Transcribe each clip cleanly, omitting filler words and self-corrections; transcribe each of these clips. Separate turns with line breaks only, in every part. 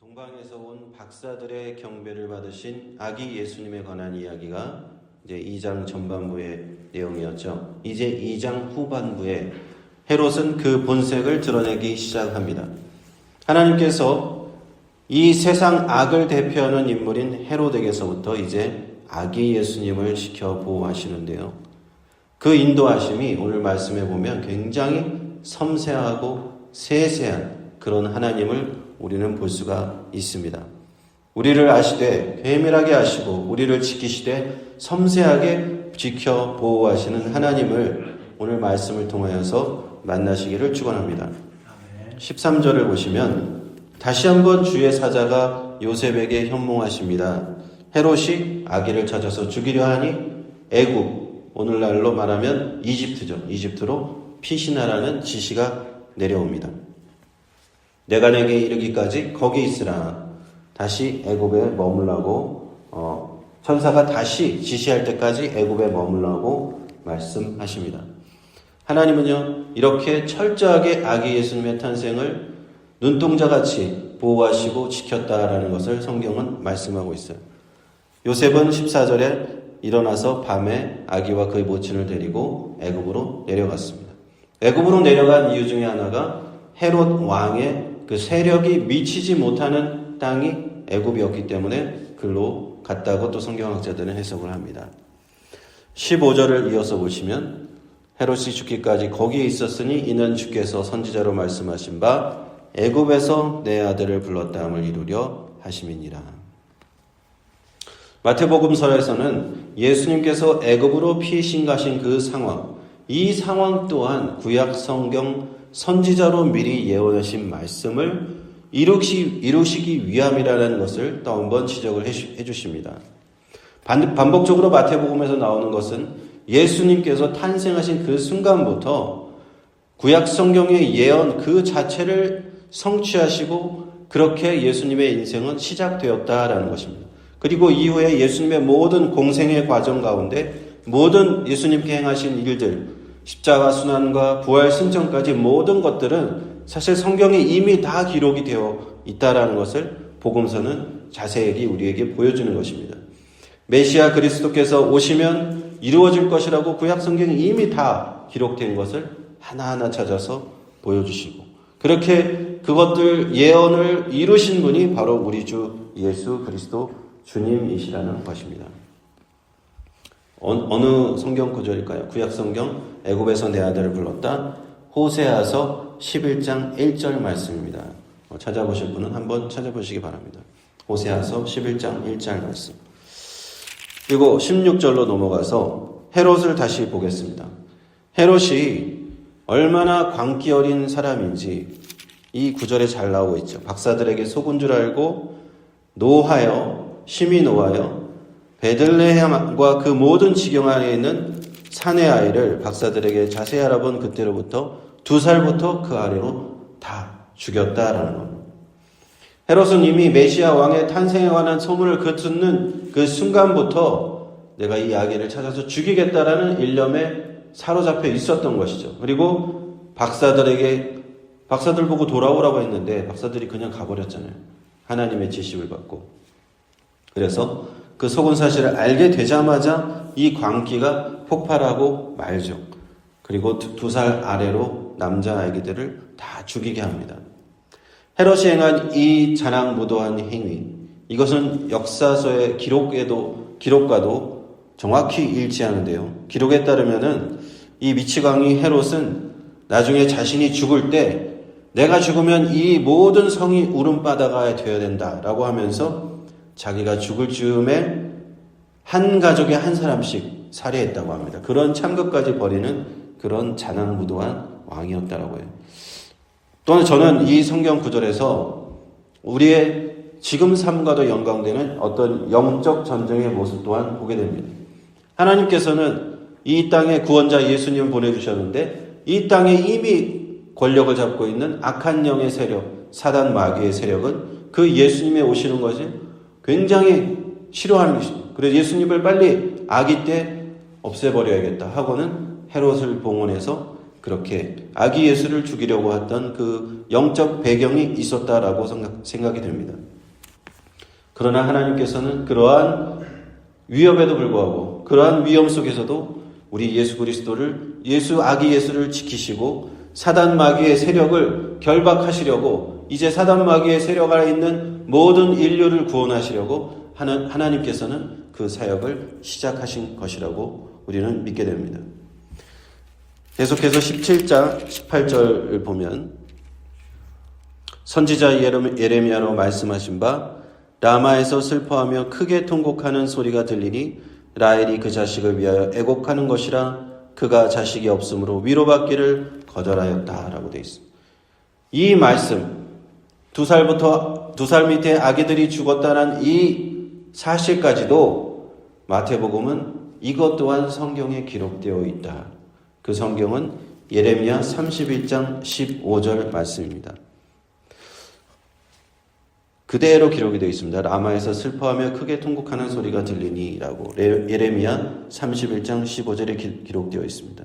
동방에서 온 박사들의 경배를 받으신 아기 예수님에 관한 이야기가 이제 2장 전반부의 내용이었죠. 이제 2장 후반부에 헤롯은 그 본색을 드러내기 시작합니다. 하나님께서 이 세상 악을 대표하는 인물인 헤롯에게서부터 이제 아기 예수님을 지켜 보호하시는데요. 그 인도하심이 오늘 말씀에 보면 굉장히 섬세하고 세세한 그런 하나님을 우리는 볼 수가 있습니다. 우리를 아시되 괴밀하게 아시고 우리를 지키시되 섬세하게 지켜 보호하시는 하나님을 오늘 말씀을 통하여서 만나시기를 축원합니다. 13절을 보시면 다시 한번 주의 사자가 요셉에게 현몽하십니다. 헤롯이 아기를 찾아서 죽이려 하니 애굽, 오늘날로 말하면 이집트죠. 이집트로 피신하라는 지시가 내려옵니다. 내가 내게 이르기까지 거기 있으라. 다시 애굽에 머물라고 천사가 다시 지시할 때까지 애굽에 머물라고 말씀하십니다. 하나님은요 이렇게 철저하게 아기 예수님의 탄생을 눈동자같이 보호하시고 지켰다라는 것을 성경은 말씀하고 있어요. 요셉은 14절에 일어나서 밤에 아기와 그의 모친을 데리고 애굽으로 내려갔습니다. 애굽으로 내려간 이유 중에 하나가 헤롯 왕의 그 세력이 미치지 못하는 땅이 애굽이었기 때문에 글로 갔다고 또 성경학자들은 해석을 합니다. 15절을 이어서 보시면 헤롯이 죽기까지 거기에 있었으니 이는 주께서 선지자로 말씀하신 바 애굽에서 내 아들을 불렀다함을 이루려 하심이니라. 마태복음서에서는 예수님께서 애굽으로 피신 가신 그 상황, 이 상황 또한 구약 성경 선지자로 미리 예언하신 말씀을 이루시기 위함이라는 것을 또 한번 지적을 해주십니다. 반복적으로 마태복음에서 나오는 것은 예수님께서 탄생하신 그 순간부터 구약 성경의 예언 그 자체를 성취하시고 그렇게 예수님의 인생은 시작되었다라는 것입니다. 그리고 이후에 예수님의 모든 공생의 과정 가운데 모든 예수님께 행하신 일들, 십자가 순환과 부활 승천까지 모든 것들은 사실 성경에 이미 다 기록이 되어 있다라는 것을 복음서는 자세히 우리에게 보여주는 것입니다. 메시아 그리스도께서 오시면 이루어질 것이라고 구약 성경에 이미 다 기록된 것을 하나하나 찾아서 보여주시고 그렇게 그것들 예언을 이루신 분이 바로 우리 주 예수 그리스도 주님이시라는 것입니다. 어느 성경 구절일까요? 구약 성경 애굽에서 내 아들을 불렀다. 호세아서 11장 1절 말씀입니다. 찾아보실 분은 한번 찾아보시기 바랍니다. 호세아서 11장 1절 말씀. 그리고 16절로 넘어가서 헤롯을 다시 보겠습니다. 헤롯이 얼마나 광기 어린 사람인지 이 구절에 잘 나오고 있죠. 박사들에게 속은 줄 알고 노하여 심히 노하여 베들레헴과 그 모든 지경 안에 있는 산의 아이를 박사들에게 자세히 알아본 그때로부터 2살부터 그 아래로 다 죽였다라는 겁니다. 헤롯은 이미 메시아 왕의 탄생에 관한 소문을 듣는 그 순간부터 내가 이 아기를 찾아서 죽이겠다라는 일념에 사로잡혀 있었던 것이죠. 그리고 박사들 보고 돌아오라고 했는데 박사들이 그냥 가버렸잖아요. 하나님의 지시를 받고. 그래서 그 속은 사실을 알게 되자마자 이 광기가 폭발하고 말죠. 그리고 2살 아래로 남자아기들을 다 죽이게 합니다. 헤롯이 행한 이 자랑무도한 행위, 이것은 역사서의 기록과도 정확히 일치하는데요. 기록에 따르면은 이 미치광이 헤롯은 나중에 자신이 죽을 때 내가 죽으면 이 모든 성이 울음바다가 되어야 된다라고 하면서 자기가 죽을 즈음에 한 가족에 한 사람씩 살해했다고 합니다. 그런 참극까지 벌이는 그런 자랑무도한 왕이었다라고 해요. 또한 저는 이 성경 구절에서 우리의 지금 삶과도 연관되는 어떤 영적 전쟁의 모습 또한 보게 됩니다. 하나님께서는 이 땅에 구원자 예수님을 보내주셨는데 이 땅에 이미 권력을 잡고 있는 악한 영의 세력, 사단 마귀의 세력은 그 예수님의 오시는 것이 굉장히 싫어하는 것입니다. 그래서 예수님을 빨리 아기 때 없애버려야겠다 하고는 헤롯을 봉헌해서 그렇게 아기 예수를 죽이려고 했던 그 영적 배경이 있었다라고 생각이 됩니다. 그러나 하나님께서는 그러한 위협에도 불구하고 그러한 위험 속에서도 우리 예수 그리스도를 아기 예수를 지키시고 사단 마귀의 세력을 결박하시려고 이제 사단 마귀의 세력 아래 있는 모든 인류를 구원하시려고 하나님께서는 그 사역을 시작하신 것이라고 우리는 믿게 됩니다. 계속해서 17장 18절을 보면 선지자 예레미야로 말씀하신 바 라마에서 슬퍼하며 크게 통곡하는 소리가 들리니 라헬이 그 자식을 위하여 애곡하는 것이라 그가 자식이 없으므로 위로받기를 거절하였다라고 되어 있습니다. 이 말씀 두 살 밑에 아기들이 죽었다는 이 사실까지도 마태복음은 이것 또한 성경에 기록되어 있다. 그 성경은 예레미야 31장 15절 말씀입니다. 그대로 기록이 되어 있습니다. 라마에서 슬퍼하며 크게 통곡하는 소리가 들리니 라고 예레미야 31장 15절에 기록되어 있습니다.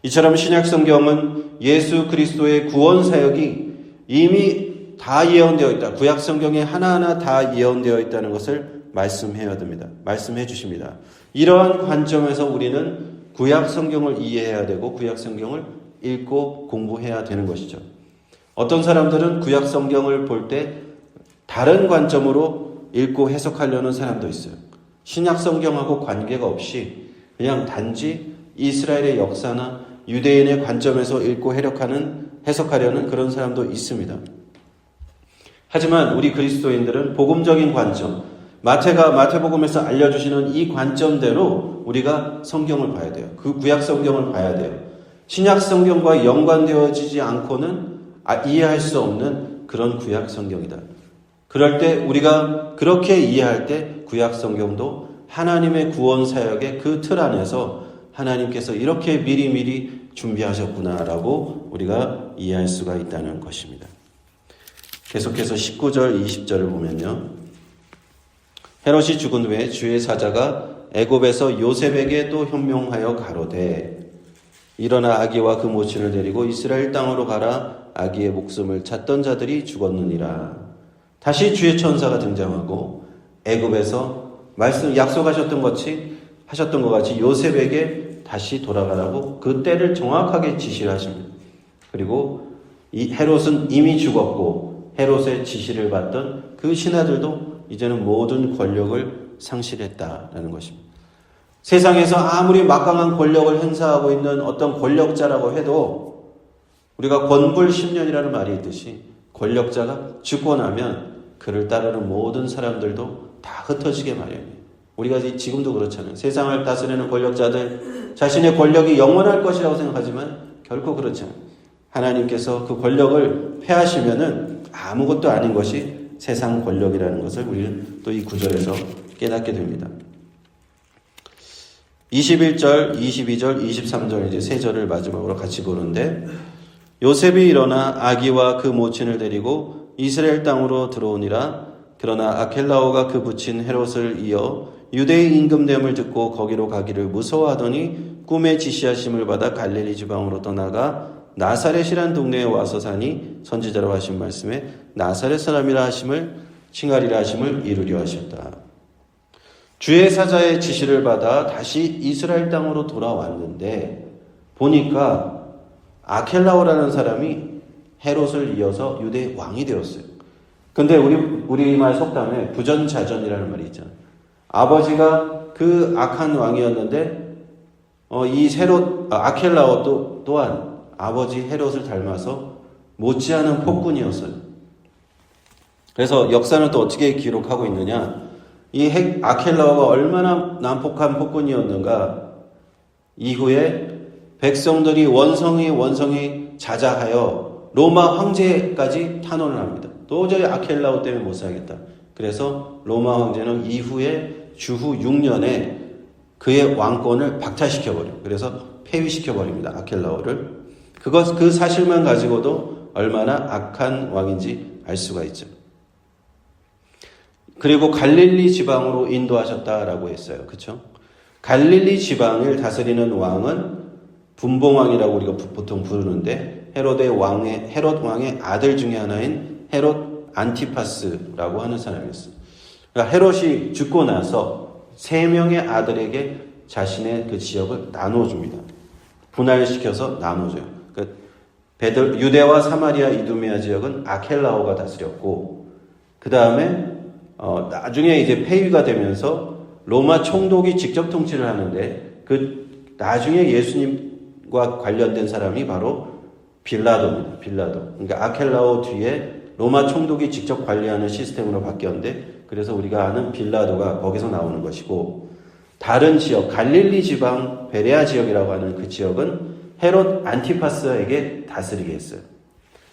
이처럼 신약성경은 예수 그리스도의 구원 사역이 이미 다 예언되어 있다. 구약성경에 하나하나 다 예언되어 있다는 것을 말씀해야 됩니다. 말씀해 주십니다. 이러한 관점에서 우리는 구약성경을 이해해야 되고 구약성경을 읽고 공부해야 되는 것이죠. 어떤 사람들은 구약성경을 볼 때 다른 관점으로 읽고 해석하려는 사람도 있어요. 신약성경하고 관계가 없이 그냥 단지 이스라엘의 역사나 유대인의 관점에서 읽고 해석하려는 그런 사람도 있습니다. 하지만 우리 그리스도인들은 복음적인 관점, 마태복음에서 알려주시는 이 관점대로 우리가 성경을 봐야 돼요. 그 구약성경을 봐야 돼요. 신약성경과 연관되어지지 않고는 이해할 수 없는 그런 구약성경이다. 그럴 때 우리가 그렇게 이해할 때 구약성경도 하나님의 구원 사역의 그 틀 안에서 하나님께서 이렇게 미리미리 준비하셨구나라고 우리가 이해할 수가 있다는 것입니다. 계속해서 19절 20절을 보면요. 헤롯이 죽은 후에 주의 사자가 애굽에서 요셉에게 또 현명하여 가로되 일어나 아기와 그 모친을 데리고 이스라엘 땅으로 가라. 아기의 목숨을 찾던 자들이 죽었느니라. 다시 주의 천사가 등장하고 애굽에서 약속하셨던 것 같이 요셉에게 다시 돌아가라고 그 때를 정확하게 지시를 하십니다. 그리고 이 헤롯은 이미 죽었고 헤롯의 지시를 받던 그 신하들도 이제는 모든 권력을 상실했다라는 것입니다. 세상에서 아무리 막강한 권력을 행사하고 있는 어떤 권력자라고 해도 우리가 권불십년이라는 말이 있듯이 권력자가 죽고 나면 그를 따르는 모든 사람들도 다 흩어지게 마련이에요. 우리가 지금도 그렇잖아요. 세상을 다스리는 권력자들 자신의 권력이 영원할 것이라고 생각하지만 결코 그렇지 않아요. 하나님께서 그 권력을 폐하시면은 아무것도 아닌 것이 세상 권력이라는 것을 우리는 또 이 구절에서 깨닫게 됩니다. 21절, 22절, 23절 이제 세 절을 마지막으로 같이 보는데 요셉이 일어나 아기와 그 모친을 데리고 이스라엘 땅으로 들어오니라. 그러나 아켈라오가 그 부친 헤롯을 이어 유대의 임금됨을 듣고 거기로 가기를 무서워하더니 꿈에 지시하심을 받아 갈릴리 지방으로 떠나가 나사렛이란 동네에 와서 사니 선지자로 하신 말씀에 나사렛 사람이라 하심을 칭하리라 하심을 이루려 하셨다. 주의 사자의 지시를 받아 다시 이스라엘 땅으로 돌아왔는데 보니까 아켈라오라는 사람이 헤롯을 이어서 유대의 왕이 되었어요. 근데 우리말 속담에 부전자전이라는 말이 있잖아요. 아버지가 그 악한 왕이었는데 아켈라오 또한 아버지 헤롯을 닮아서 못지않은 폭군이었어요. 그래서 역사는 또 어떻게 기록하고 있느냐? 이 아켈라오가 얼마나 난폭한 폭군이었는가? 이후에 백성들이 원성이 자자하여 로마 황제까지 탄원을 합니다. 도저히 아켈라오 때문에 못 살겠다. 그래서 로마 황제는 이후에 주후 6년에 그의 왕권을 박탈시켜버려요. 그래서 폐위시켜버립니다. 아켈라오를. 그 사실만 가지고도 얼마나 악한 왕인지 알 수가 있죠. 그리고 갈릴리 지방으로 인도하셨다라고 했어요. 그렇죠? 갈릴리 지방을 다스리는 왕은 분봉왕이라고 우리가 보통 부르는데 헤롯 왕의 아들 중에 하나인 헤롯 안티파스라고 하는 사람이었어요. 그러니까 헤롯이 죽고 나서 3명의 아들에게 자신의 그 지역을 나눠줍니다. 분할시켜서 나눠줘요. 유대와 사마리아 이두메아 지역은 아켈라오가 다스렸고, 그 다음에 나중에 이제 폐위가 되면서 로마 총독이 직접 통치를 하는데, 그 나중에 예수님과 관련된 사람이 바로 빌라도입니다. 빌라도. 그러니까 아켈라오 뒤에 로마 총독이 직접 관리하는 시스템으로 바뀌었는데, 그래서 우리가 아는 빌라도가 거기서 나오는 것이고, 다른 지역, 갈릴리 지방 베레아 지역이라고 하는 그 지역은 헤롯 안티파스에게 다스리게 했어요.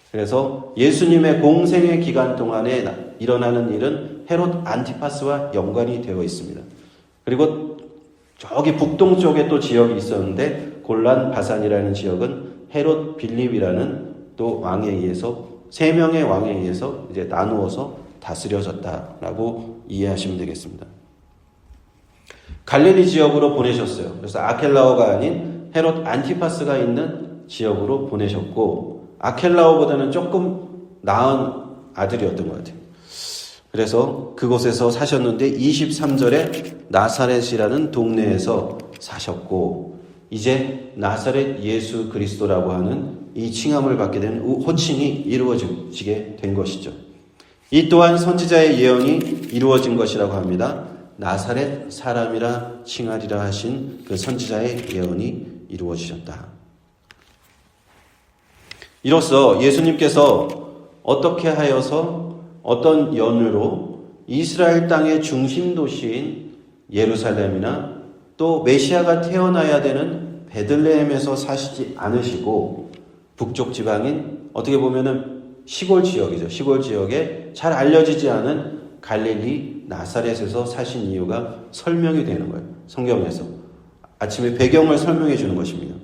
그래서 예수님의 공생의 기간 동안에 일어나는 일은 헤롯 안티파스와 연관이 되어 있습니다. 그리고 저기 북동쪽에 또 지역이 있었는데 골란 바산이라는 지역은 헤롯 빌립이라는 또 왕에 의해서 3명의 왕에 의해서 이제 나누어서 다스려졌다라고 이해하시면 되겠습니다. 갈릴리 지역으로 보내셨어요. 그래서 아켈라오가 아닌 헤롯 안티파스가 있는 지역으로 보내셨고, 아켈라오보다는 조금 나은 아들이었던 것 같아요. 그래서 그곳에서 사셨는데 23절에 나사렛이라는 동네에서 사셨고, 이제 나사렛 예수 그리스도라고 하는 이 칭함을 받게 된 호칭이 이루어지게 된 것이죠. 이 또한 선지자의 예언이 이루어진 것이라고 합니다. 나사렛 사람이라 칭하리라 하신 그 선지자의 예언이 이루어지셨다. 이로써 예수님께서 어떻게 하여서 어떤 연유로 이스라엘 땅의 중심 도시인 예루살렘이나 또 메시아가 태어나야 되는 베들레헴에서 사시지 않으시고 북쪽 지방인 어떻게 보면은 시골 지역이죠. 시골 지역에 잘 알려지지 않은 갈릴리 나사렛에서 사신 이유가 설명이 되는 거예요. 성경에서. 아침에 배경을 설명해 주는 것입니다.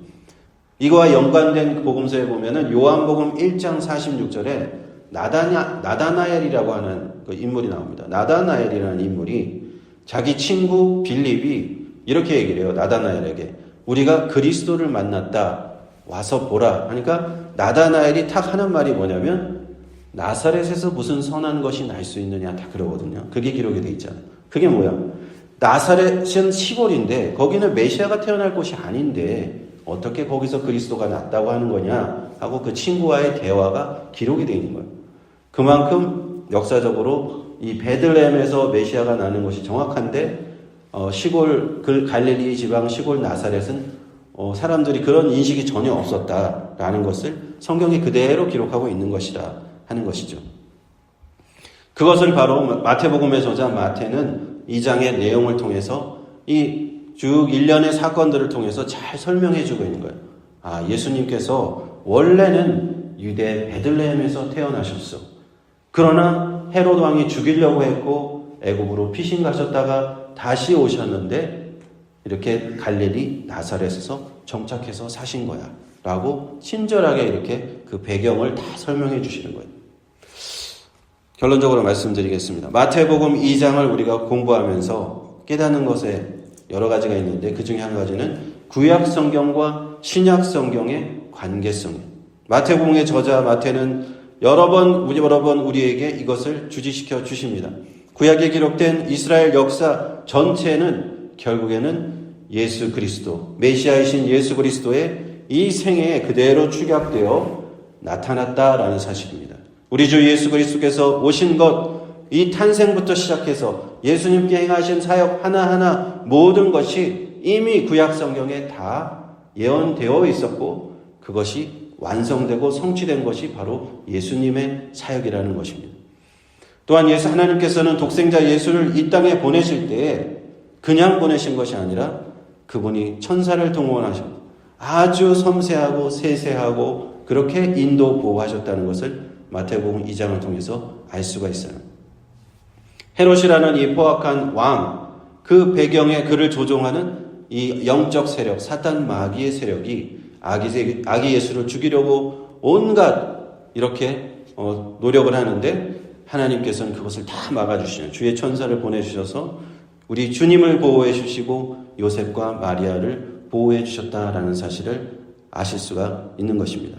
이거와 연관된 복음서에 보면은 요한복음 1장 46절에 나다나엘이라고 하는 그 인물이 나옵니다. 나다나엘이라는 인물이 자기 친구 빌립이 이렇게 얘기를 해요. 나다나엘에게. 우리가 그리스도를 만났다. 와서 보라. 하니까 나다나엘이 탁 하는 말이 뭐냐면 나사렛에서 무슨 선한 것이 날 수 있느냐 다 그러거든요. 그게 기록이 돼 있잖아요. 그게 뭐야? 나사렛은 시골인데 거기는 메시아가 태어날 곳이 아닌데 어떻게 거기서 그리스도가 났다고 하는 거냐 하고 그 친구와의 대화가 기록이 되어 있는 거예요. 그만큼 역사적으로 이 베들레헴에서 메시아가 나는 것이 정확한데 시골 그 갈릴리 지방 시골 나사렛은 사람들이 그런 인식이 전혀 없었다라는 것을 성경이 그대로 기록하고 있는 것이라 하는 것이죠. 그것을 바로 마태복음의 저자 마태는 2장의 내용을 통해서 이 쭉 일련의 사건들을 통해서 잘 설명해 주고 있는 거예요. 아, 예수님께서 원래는 유대 베들레헴에서 태어나셨어. 그러나 헤롯 왕이 죽이려고 했고 애굽으로 피신 가셨다가 다시 오셨는데 이렇게 갈릴리 나사렛에서 정착해서 사신 거야. 라고 친절하게 이렇게 그 배경을 다 설명해 주시는 거예요. 결론적으로 말씀드리겠습니다. 마태복음 2장을 우리가 공부하면서 깨닫는 것에 여러 가지가 있는데 그 중에 한 가지는 구약 성경과 신약 성경의 관계성이에요. 마태복음의 저자 마태는 여러 번 우리에게 이것을 주지시켜 주십니다. 구약에 기록된 이스라엘 역사 전체는 결국에는 예수 그리스도, 메시아이신 예수 그리스도의 이 생애에 그대로 축약되어 나타났다라는 사실입니다. 우리 주 예수 그리스도께서 오신 것, 이 탄생부터 시작해서 예수님께 행하신 사역 하나하나 모든 것이 이미 구약 성경에 다 예언되어 있었고 그것이 완성되고 성취된 것이 바로 예수님의 사역이라는 것입니다. 또한 하나님께서는 독생자 예수를 이 땅에 보내실 때에 그냥 보내신 것이 아니라 그분이 천사를 동원하셔 아주 섬세하고 세세하고 그렇게 인도 보호하셨다는 것을 마태복음 2장을 통해서 알 수가 있어요. 헤롯이라는 이 포악한 왕, 그 배경에 그를 조종하는 이 영적 세력, 사탄 마귀의 세력이 아기 예수를 죽이려고 온갖 이렇게 노력을 하는데 하나님께서는 그것을 다 막아주시는 주의 천사를 보내주셔서 우리 주님을 보호해 주시고 요셉과 마리아를 보호해 주셨다라는 사실을 아실 수가 있는 것입니다.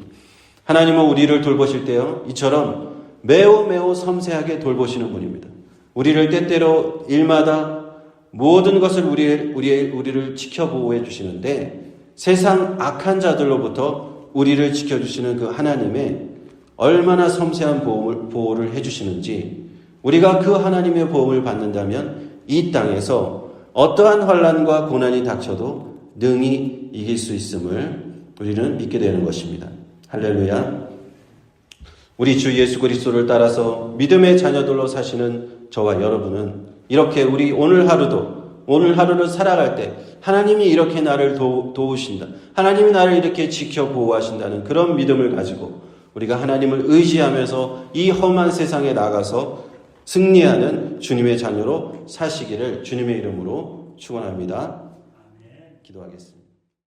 하나님은 우리를 돌보실 때요, 이처럼 매우 섬세하게 돌보시는 분입니다. 우리를 때때로 일마다 모든 것을 우리를 지켜보호해 주시는데 세상 악한 자들로부터 우리를 지켜주시는 그 하나님의 얼마나 섬세한 보호를 해주시는지 우리가 그 하나님의 보호를 받는다면 이 땅에서 어떠한 환난과 고난이 닥쳐도 능히 이길 수 있음을 우리는 믿게 되는 것입니다. 할렐루야. 우리 주 예수 그리스도를 따라서 믿음의 자녀들로 사시는 저와 여러분은 이렇게 우리 오늘 하루를 살아갈 때 하나님이 이렇게 나를 도우신다. 하나님이 나를 이렇게 지켜 보호하신다는 그런 믿음을 가지고 우리가 하나님을 의지하면서 이 험한 세상에 나가서 승리하는 주님의 자녀로 사시기를 주님의 이름으로 축원합니다. 기도하겠습니다.